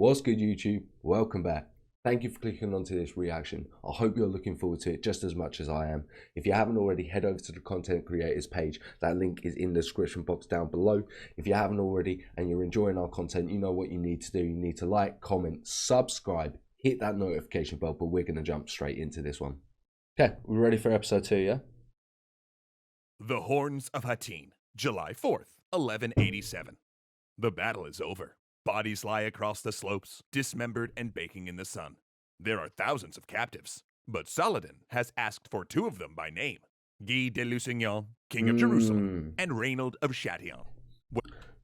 What's good, YouTube? Welcome back. Thank you for clicking onto this reaction. I hope you're looking forward to it just as much as I am. If you haven't already, head over to the content creators page. That link is in the description box down below. If you haven't already and you're enjoying our content, you know what you need to do. You need to like, comment, subscribe, hit that notification bell, but we're going to jump straight into this one. Okay, we're ready for episode 2, yeah? The Horns of Hattin, July 4th, 1187. The battle is over. Bodies lie across the slopes, dismembered and baking in the sun. There are thousands of captives, but Saladin has asked for 2 of them by name: Guy de Lusignan, King of Jerusalem, and Reynold of Chatillon.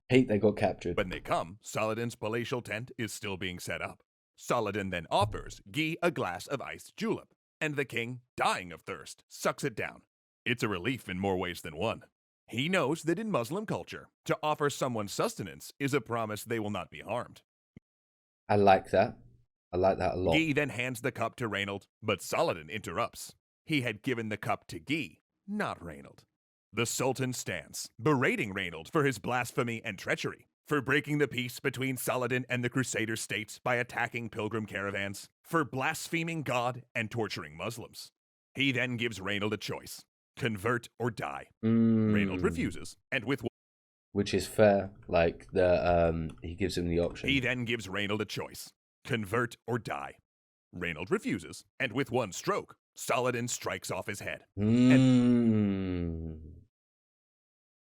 Hate they got captured. When they come, Saladin's palatial tent is still being set up. Saladin then offers Guy a glass of iced julep, and the king, dying of thirst, sucks it down. It's a relief in more ways than one. He knows that in Muslim culture, to offer someone sustenance is a promise they will not be harmed. I like that. I like that a lot. Guy then hands the cup to Reynold, but Saladin interrupts. He had given the cup to Guy, not Reynold. The Sultan stands, berating Reynold for his blasphemy and treachery, for breaking the peace between Saladin and the Crusader states by attacking pilgrim caravans, for blaspheming God and torturing Muslims. He then gives Reynold a choice: convert or die. Reynold refuses, and with which is fair. Like he gives him the option. He then gives Reynold a choice: convert or die. Reynold refuses, and with one stroke, Saladin strikes off his head.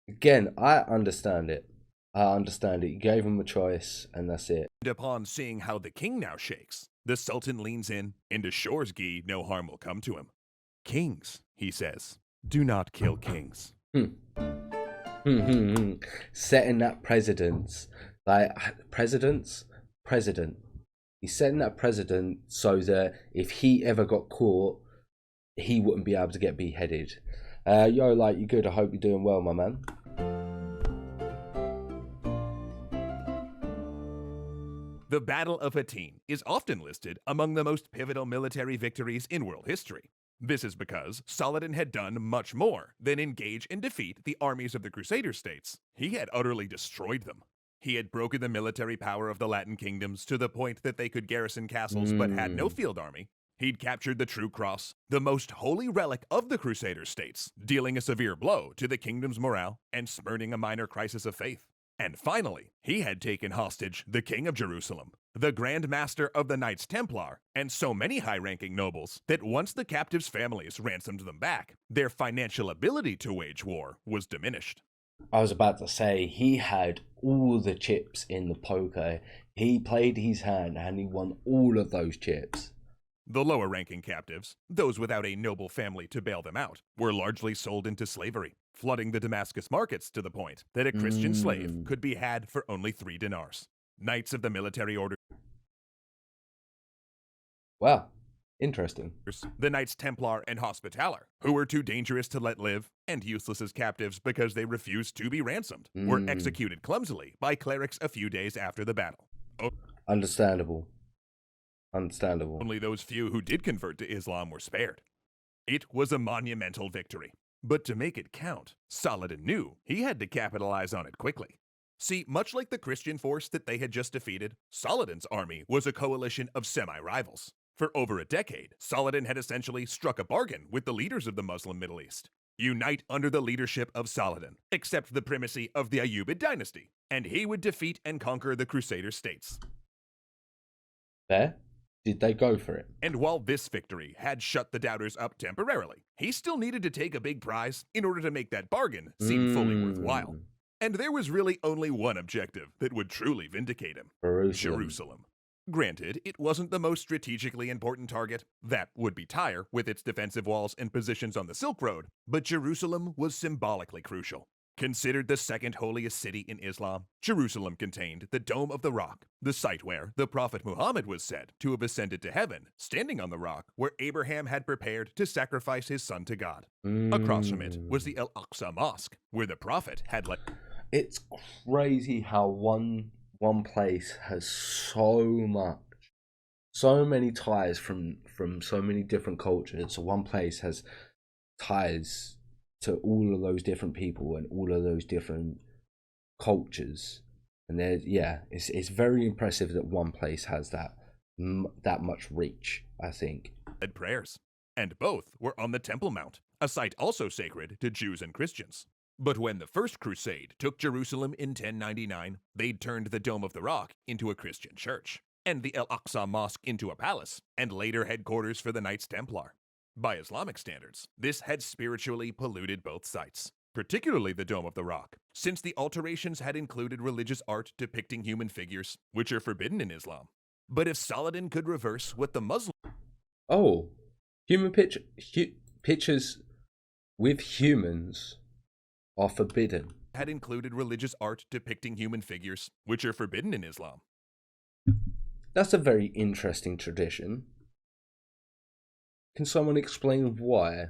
Again, I understand it. I understand it. You gave him a choice, and that's it. And upon seeing how the king now shakes, the Sultan leans in and assures Guy no harm will come to him. Kings, he says, do not kill kings. Setting that precedence, like president. He's setting that precedent so that if he ever got caught, he wouldn't be able to get beheaded. Yo, like, you good? I hope you're doing well, my man. The Battle of Hattin is often listed among the most pivotal military victories in world history. This is because Saladin had done much more than engage and defeat the armies of the Crusader states. He had utterly destroyed them. He had broken the military power of the Latin kingdoms to the point that they could garrison castles but had no field army. He'd captured the True Cross, the most holy relic of the Crusader states, dealing a severe blow to the kingdom's morale and spurning a minor crisis of faith. And finally, he had taken hostage the King of Jerusalem, the Grand Master of the Knights Templar, and so many high-ranking nobles that once the captives' families ransomed them back, their financial ability to wage war was diminished. I was about to say, he had all the chips in the poker. He played his hand and he won all of those chips. The lower-ranking captives, those without a noble family to bail them out, were largely sold into slavery, flooding the Damascus markets to the point that a Christian slave could be had for only 3 dinars. Knights of the military order. Wow, interesting. The Knights Templar and Hospitaller, who were too dangerous to let live and useless as captives because they refused to be ransomed, were executed clumsily by clerics a few days after the battle. Understandable. Only those few who did convert to Islam were spared. It was a monumental victory, but to make it count, Saladin knew he had to capitalize on it quickly. See, much like the Christian force that they had just defeated, Saladin's army was a coalition of semi-rivals. For over a decade, Saladin had essentially struck a bargain with the leaders of the Muslim Middle East. Unite under the leadership of Saladin, accept the primacy of the Ayyubid dynasty, and he would defeat and conquer the Crusader states. Fair? Did they go for it? And while this victory had shut the doubters up temporarily, he still needed to take a big prize in order to make that bargain seem fully worthwhile. And there was really only one objective that would truly vindicate him: Jerusalem. Granted, it wasn't the most strategically important target. That would be Tyre, with its defensive walls and positions on the Silk Road, but Jerusalem was symbolically crucial. Considered the second holiest city in Islam, Jerusalem contained the Dome of the Rock, the site where the Prophet Muhammad was said to have ascended to heaven, standing on the rock where Abraham had prepared to sacrifice his son to God. Across from it was the Al-Aqsa Mosque, where the Prophet had led. It's crazy how one place has so many ties from so many different cultures. So one place has ties to all of those different people and all of those different cultures, And there's, yeah, it's very impressive that one place has that much reach, I think. Led prayers, and both were on the Temple Mount, a site also sacred to Jews and Christians. But when the First Crusade took Jerusalem in 1099, they'd turned the Dome of the Rock into a Christian church, and the Al-Aqsa Mosque into a palace, and later headquarters for the Knights Templar. By Islamic standards, this had spiritually polluted both sites, particularly the Dome of the Rock, since the alterations had included religious art depicting human figures, which are forbidden in Islam. But if Saladin could reverse what the Muslim... Oh, pictures with humans are forbidden. ...had included religious art depicting human figures, which are forbidden in Islam. That's a very interesting tradition. Can someone explain why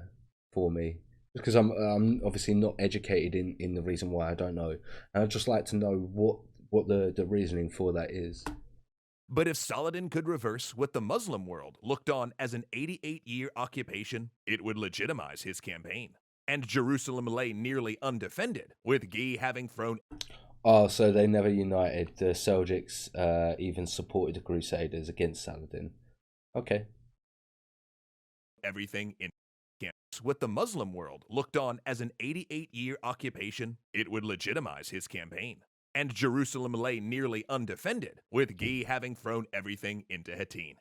for me? Because I'm obviously not educated in the reason why. I don't know. And I'd just like to know what the reasoning for that is. But if Saladin could reverse what the Muslim world looked on as an 88-year occupation, it would legitimize his campaign. And Jerusalem lay nearly undefended, with Guy having thrown... Oh, so they never united. The Seljuks even supported the Crusaders against Saladin. Okay. ...everything in what the Muslim world looked on as an 88-year occupation, it would legitimize his campaign. And Jerusalem lay nearly undefended, with Guy having thrown everything into Hattin.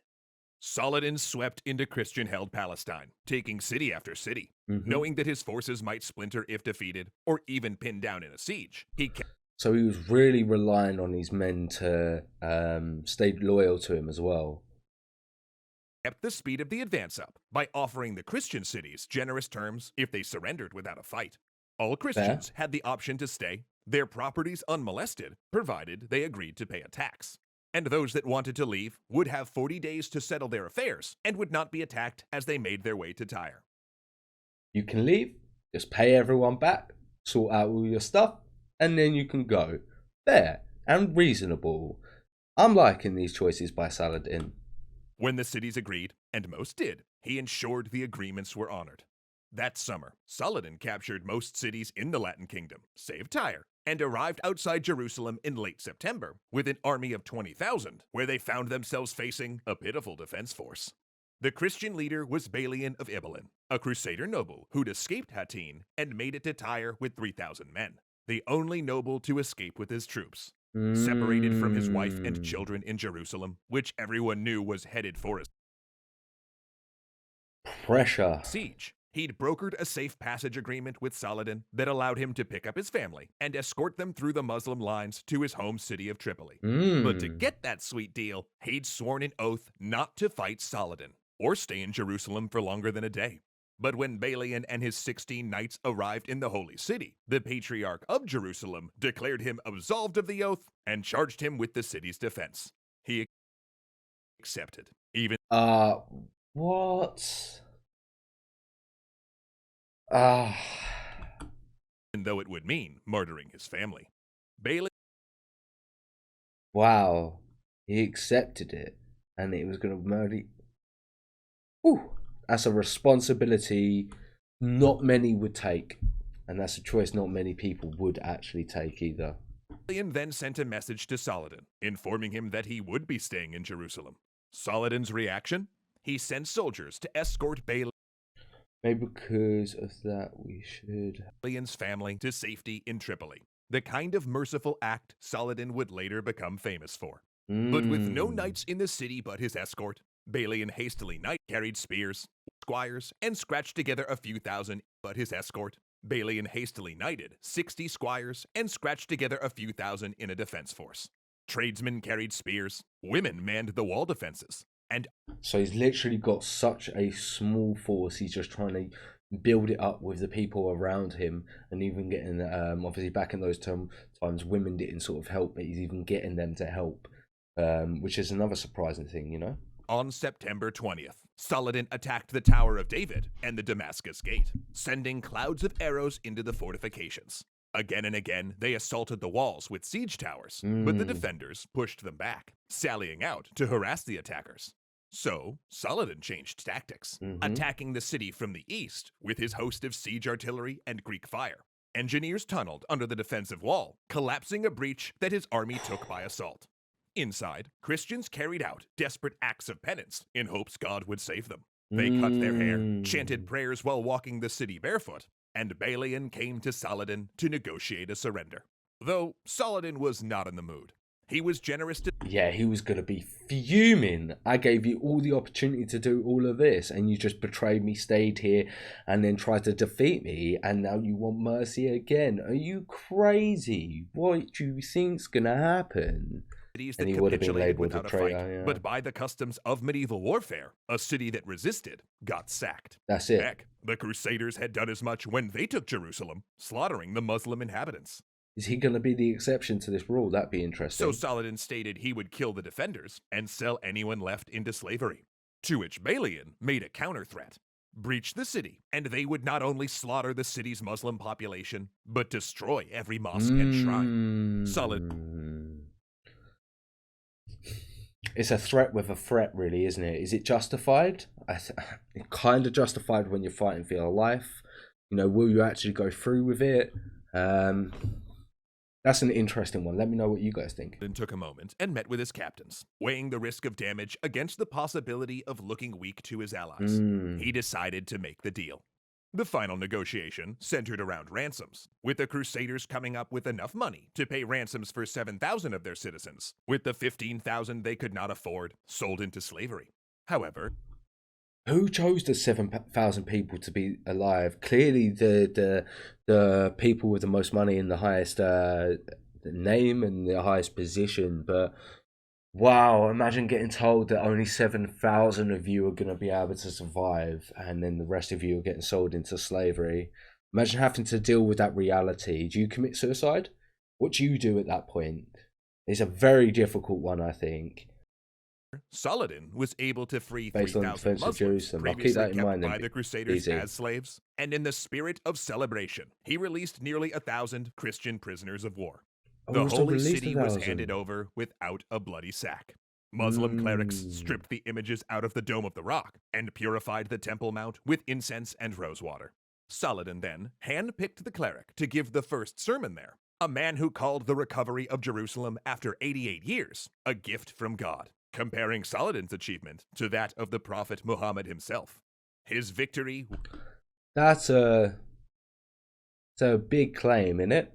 Saladin swept into Christian-held Palestine, taking city after city. Knowing that his forces might splinter if defeated, or even pinned down in a siege, So he was really relying on his men to stay loyal to him as well. Kept the speed of the advance up by offering the Christian cities generous terms if they surrendered without a fight. All Christians had the option to stay, their properties unmolested, provided they agreed to pay a tax. And those that wanted to leave would have 40 days to settle their affairs and would not be attacked as they made their way to Tyre. You can leave, just pay everyone back, sort out all your stuff, and then you can go. Fair and reasonable. I'm liking these choices by Saladin. When the cities agreed, and most did, he ensured the agreements were honored. That summer, Saladin captured most cities in the Latin Kingdom, save Tyre, and arrived outside Jerusalem in late September with an army of 20,000, where they found themselves facing a pitiful defense force. The Christian leader was Balian of Ibelin, a Crusader noble who'd escaped Hattin and made it to Tyre with 3,000 men, the only noble to escape with his troops. Separated from his wife and children in Jerusalem, which everyone knew was headed for a pressure siege. He'd brokered a safe passage agreement with Saladin that allowed him to pick up his family and escort them through the Muslim lines to his home city of Tripoli. But to get that sweet deal, he'd sworn an oath not to fight Saladin or stay in Jerusalem for longer than a day. But when Balian and his 16 knights arrived in the holy city, the patriarch of Jerusalem declared him absolved of the oath and charged him with the city's defense. He accepted, even what? though it would mean murdering his family. Balian... Wow. He accepted it, and it was going to murder... Ooh. That's a responsibility not many would take. And that's a choice not many people would actually take either. Balian then sent a message to Saladin, informing him that he would be staying in Jerusalem. Saladin's reaction? He sent soldiers to escort Balian... Maybe because of that we should... Balian's family to safety in Tripoli. The kind of merciful act Saladin would later become famous for. But with no knights in the city but his escort, Balian hastily carried spears, squires, and scratched together a few thousand, but his escort. Balian hastily knighted 60 squires and scratched together a few thousand in a defense force. Tradesmen carried spears, women manned the wall defenses, and... So he's literally got such a small force, he's just trying to build it up with the people around him, and even getting, obviously back in those times, women didn't sort of help, but he's even getting them to help, which is another surprising thing, you know? On September 20th, Saladin attacked the Tower of David and the Damascus Gate, sending clouds of arrows into the fortifications. Again and again, they assaulted the walls with siege towers, but the defenders pushed them back, sallying out to harass the attackers. So, Saladin changed tactics, attacking the city from the east with his host of siege artillery and Greek fire. Engineers tunneled under the defensive wall, collapsing a breach that his army took by assault. Inside, Christians carried out desperate acts of penance in hopes God would save them. They cut their hair, chanted prayers while walking the city barefoot, and Balian came to Saladin to negotiate a surrender. Though Saladin was not in the mood. He was generous to... Yeah, he was going to be fuming. I gave you all the opportunity to do all of this, and you just betrayed me, stayed here, and then tried to defeat me, and now you want mercy again. Are you crazy? What do you think's going to happen? That and he would have been capitulated labelled a without a traitor, fight, yeah. but by the customs of medieval warfare, a city that resisted got sacked. That's it. Heck, the Crusaders had done as much when they took Jerusalem, slaughtering the Muslim inhabitants. Is he going to be the exception to this rule? That'd be interesting. So Saladin stated he would kill the defenders and sell anyone left into slavery. To which Balian made a counter threat. Breach the city, and they would not only slaughter the city's Muslim population, but destroy every mosque and shrine. Saladin... It's a threat with a threat, really, isn't it? Is it justified? Kind of justified when you're fighting for your life. You know, will you actually go through with it? That's an interesting one. Let me know what you guys think. Then took a moment and met with his captains, weighing the risk of damage against the possibility of looking weak to his allies. He decided to make the deal. The final negotiation centered around ransoms, with the Crusaders coming up with enough money to pay ransoms for 7,000 of their citizens, with the 15,000 they could not afford sold into slavery. However, who chose the 7,000 people to be alive? Clearly the people with the most money and the highest name and the highest position. But wow, imagine getting told that only 7,000 of you are going to be able to survive, and then the rest of you are getting sold into slavery. Imagine having to deal with that reality. Do you commit suicide? What do you do at that point? It's a very difficult one, I think. Saladin was able to free Based on 3,000 defense of Muslims Jerusalem. I'll keep previously that in kept mind then. by the Crusaders Easy. as slaves, and in the spirit of celebration, he released nearly 1,000 Christian prisoners of war. The holy city was handed over without a bloody sack. Muslim clerics stripped the images out of the Dome of the Rock and purified the Temple Mount with incense and rosewater. Saladin then handpicked the cleric to give the first sermon there, a man who called the recovery of Jerusalem after 88 years a gift from God, comparing Saladin's achievement to that of the Prophet Muhammad himself. His victory... That's a big claim, isn't it?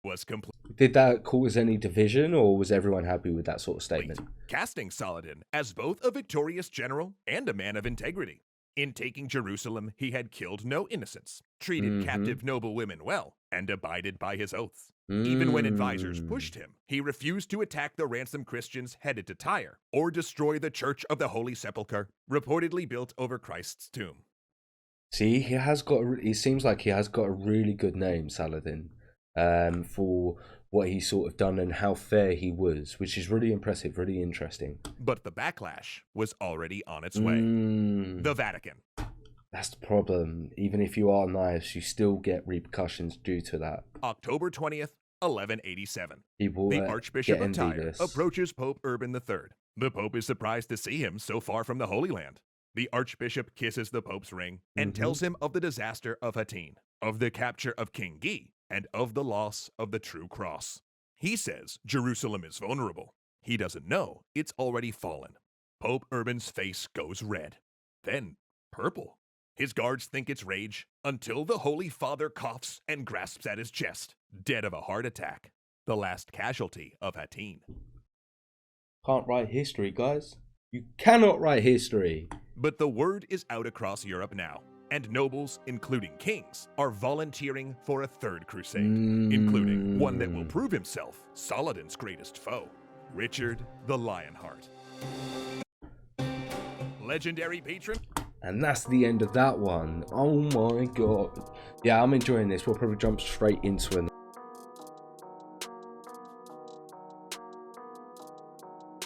Was complete. Did that cause any division, or was everyone happy with that sort of statement? Casting Saladin as both a victorious general and a man of integrity. In taking Jerusalem, he had killed no innocents, treated captive noble women well, and abided by his oaths. Even when advisors pushed him, he refused to attack the ransomed Christians headed to Tyre, or destroy the Church of the Holy Sepulchre, reportedly built over Christ's tomb. See, it seems like he has got a really good name, Saladin. For what he sort of done and how fair he was, which is really impressive, really interesting. But the backlash was already on its way. The Vatican. That's the problem. Even if you are nice, you still get repercussions due to that. October 20th, 1187. People the Archbishop of Tyre approaches Pope Urban III. The Pope is surprised to see him so far from the Holy Land. The Archbishop kisses the Pope's ring and tells him of the disaster of Hattin, of the capture of King Guy, and of the loss of the true cross. He says Jerusalem is vulnerable. He doesn't know it's already fallen. Pope Urban's face goes red, then purple. His guards think it's rage until the Holy Father coughs and grasps at his chest, dead of a heart attack, the last casualty of Hattin. Can't write history, guys. You cannot write history. But the word is out across Europe now, and nobles, including kings, are volunteering for a third crusade, including one that will prove himself Saladin's greatest foe, Richard the Lionheart. Legendary patron. And that's the end of that one. Oh my god. Yeah, I'm enjoying this. We'll probably jump straight into an